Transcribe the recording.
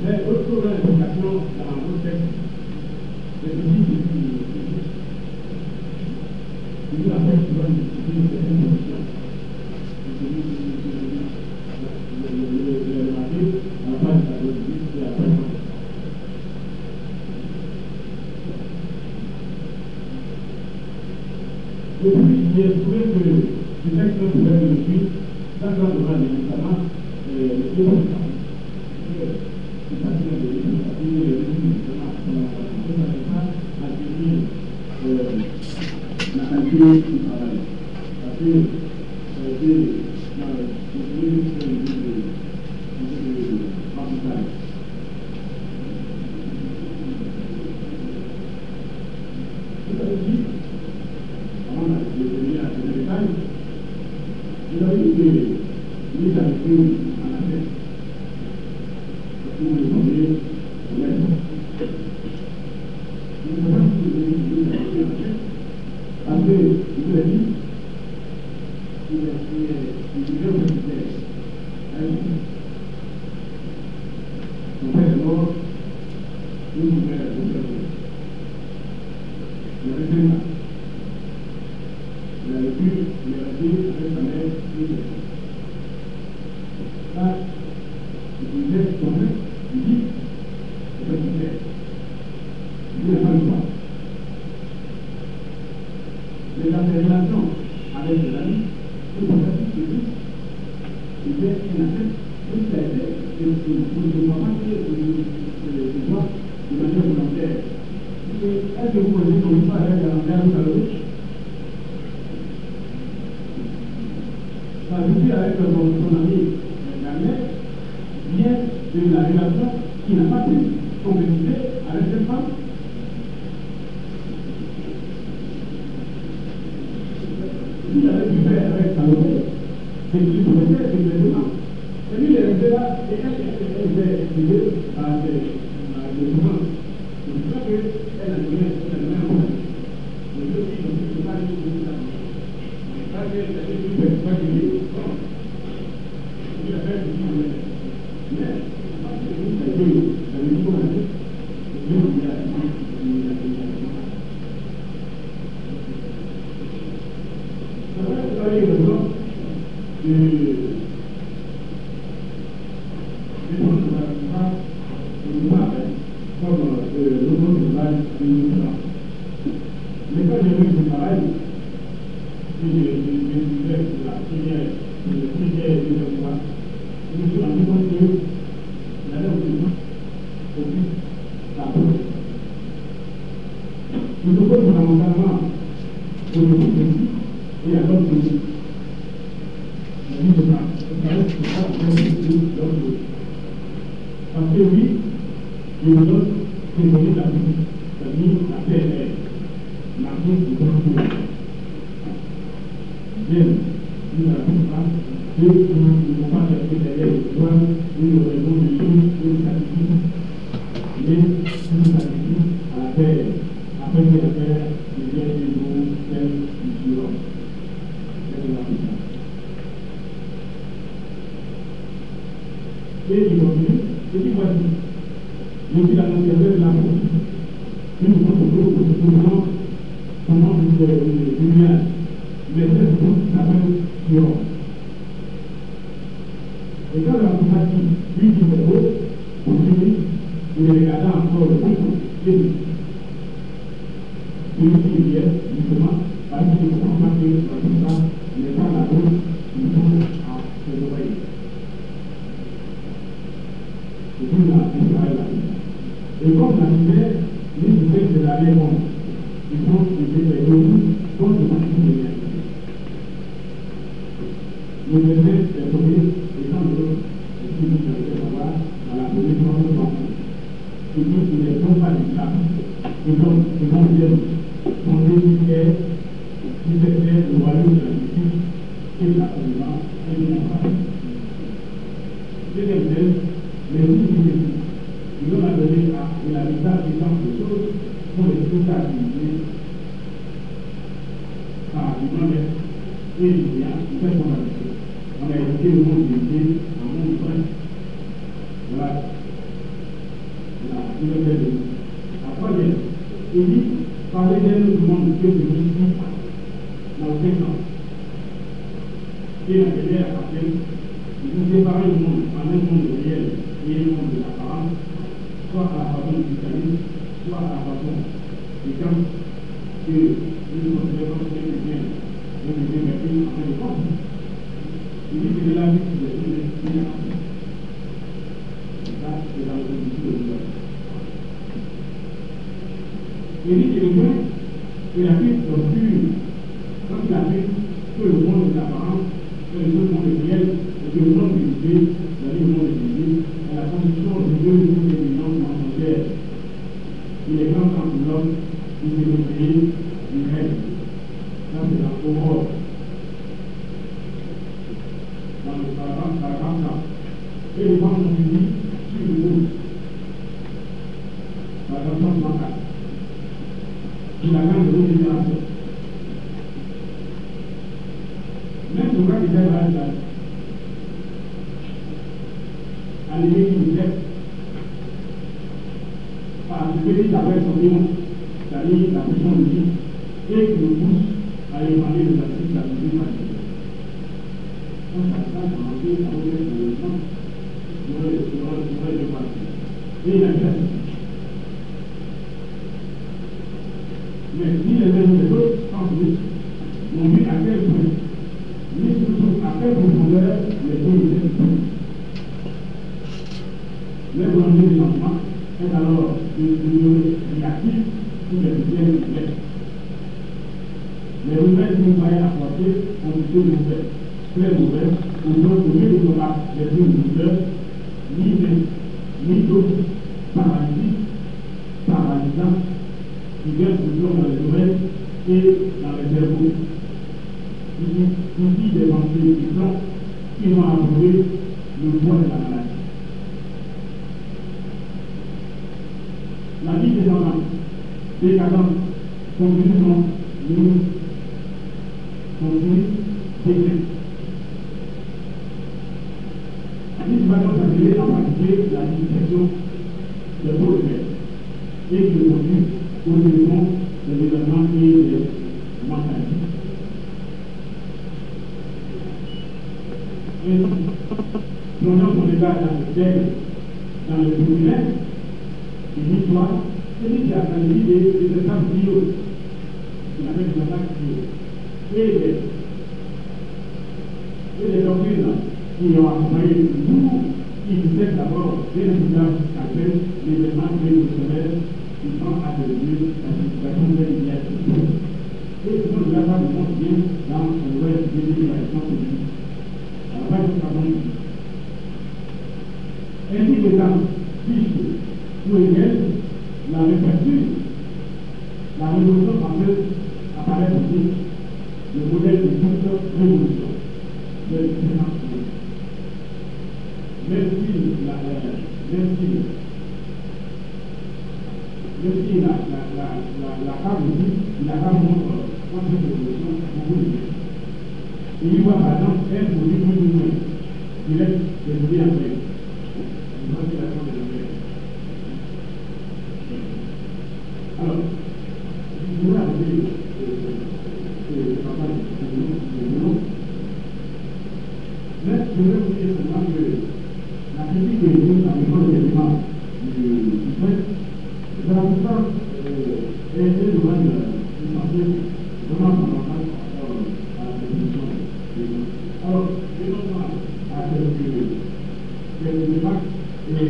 Mais autre implication dans votre texte, c'est aussi que nous avons besoin de discipliner certaines conditions. Le marqué à la page 18 et à la page 20. Et puis, il est trouvé que ce texte pouvait le suivre sans grand dommage, notamment les deux la qualité du travail. Parce que ça a été dans le vous avez dit, avant de venir à ce détail, vous avez dit que les habitudes en Afrique, vous les voyez, vous l'êtes. Vous ne savez pas si vous avez dit que vous avez parce que vous avez dit, il est universitaire. Son père est mort, nous nous père est mort. Il avait 5 ans. Il a vécu, il est resté avec sa mère et ses enfants. Ça, il disait son mec, il dit, c'est pas qu'il fait. Il n'a pas le choix. Mais dans ses relations avec ses amis, c'est pour ça que il fait un affaire, tout ça a été, et vous ne pouvez pas que les voix de manière volontaire. Est-ce que vous connaissez son histoire avec la langue à l'autre? Ça veut dire avec son ami Daniel vient de la relation qui n'a pas pu concrétiser avec cette femme. Il avait dû faire avec Salomé, c'est qu'il pouvait faire exactement. Et lui, il est resté là, et elle s'est expliquée par des souffrances. C'est pour ça qu'elle a donné la même chose. Le Dieu qui ne peut pas dire que c'est la même chose. Mais ça, c'est la chose qui ne peut pas dire. Il a fait ce qu'il voulait. Mais, parce que vous savez, ça veut dire quoi? Dieu, il a dit. Vous avez raison de comme l'autre travail de l'État. Mais quand j'ai vu ce travail, si j'ai découvert la prière de l'État, je me suis rendu compte que la loi de Dieu occupe la preuve. Je me pose fondamentalement pour le groupe ici et à l'autre ici. La vie de France, ça reste pas l'autre. Parce que oui, je me donne c'est donner la vie, c'est-à-dire la PNL, marquée du contrôle. Bien, nous n'avons pas que nous ne pouvons pas chercher derrière le droit, une raison de choses, une sacrifice, mais une sacrifice à la terre, afin que la terre devienne de nous celle du Seigneur. C'est la puissance. Et il continue, et il voici. Je suis l'annonciateur de la route. Une fois comment vous lumière. Mais cette route s'appelle Sion. Et quand la compagnie lui dit le mot, pour finir, il regarda encore le groupe et dit celui qui vient, justement, parce qu'il ne comprend pas que la puissance n'est pas la route, il faut à se réveiller. C'est tout là, c'est la puissance. Et comme la misère, les misères de la réponse, ils sont les contre le parti de l'humanité. Le verset est tombé, et quand l'autre, est ce que vous devez savoir, dans la position de l'enfant. Il dit qu'il n'est pas du sable. Et donc, ils vont dire, son désir est, si c'était le royaume de la justice, et de l'accompagnement, et de la parole. Deuxième thème, les outils. Il nous a donné la misère qui change de choses pour les sociabiliser par du grand et du bien, du fait qu'on a dit. On a écouté le monde dédié en monde vrai. Voilà. La troisième, il dit, parler d'un autre monde que celui-ci n'a aucun sens. Et la dernière appartient, vous séparez le monde en un monde réel et un monde de l'apparence, soit à la façon du christianisme, soit à la façon du camp que nous considérons comme un bien perdu en fin de compte. Il dit que c'est la vie qui est une destinée. Ça, c'est dans le condition de l'homme. Il dit que le bien et la vie obscure, quand il affirme que le monde est apparent, que le monde est réel, et que le monde est visible, c'est-à-dire le monde est visible, est la condition de deux éminences mensongères. Il est grand quand l'homme, il s'est créé du rêve. Ça, c'est la horreur. Dans le paragraphe 4. Et les femmes sont unies sur le monde. Paragraphe 64. Sur la grande génération. Même ce cas qui est là, à l'église du chef, par ce petit appel son nom, c'est-à-dire la puissance de Dieu, et qui nous pousse à évaluer les aspects de la vie matérielle. Quand ça se passe en entier, ça va être dans le temps, on va le passer. Et il a fait. Mais si les uns et les autres ensuite ont vu à quel point, mais surtout à quelle profondeur les deux étaient plus. Les volontés du changement est alors une réactive pour les biens humains. Les nouvelles que nous allons apporter ont été nouvelles, très nouvelles, au lieu de combattre les deux douleurs, ni d'autres paralysants, qui viennent toujours dans les oreilles et dans les cerveaux. Il dit des pensées puissantes qui vont approuver le poids de la maladie. La vie des enfants, décadente, continuellement, nous continue d'écrire. Nous allons s'appeler à pratiquer la discrétion de vos faits et qui conduit au développement des événements et des mentalités. Et prenons son départ dans le siècle, dans le populaire, une histoire, celui qui a grandi des étapes bio, qu'on appelle des attaques bio, et les doctrines qui ont accompagné tout, ils disaient d'abord des résultats actuels, l'événement révolutionnaire qui tend à devenir la situation de l'idéal. Et ce sont déjà pas de monde bien dans le nouvel décision politique. À la page 70. Ainsi que dans puisque pour lesquels la répression, la révolution française apparaît aussi le modèle de toute révolution, de l'expérience. Même si la carte dit, la carte montre contre cette révolution beaucoup de choses. Et il voit par exemple un produit plus ou moins, il est développé après. Une considération de l'affaire. Alors, je voudrais ajouter mais je voudrais vous dire seulement que la critique que nous avons également du fait, de la plupart est une demande essentielle, vraiment fondamentale à la définition des gens. Alors, je demande à ce débat et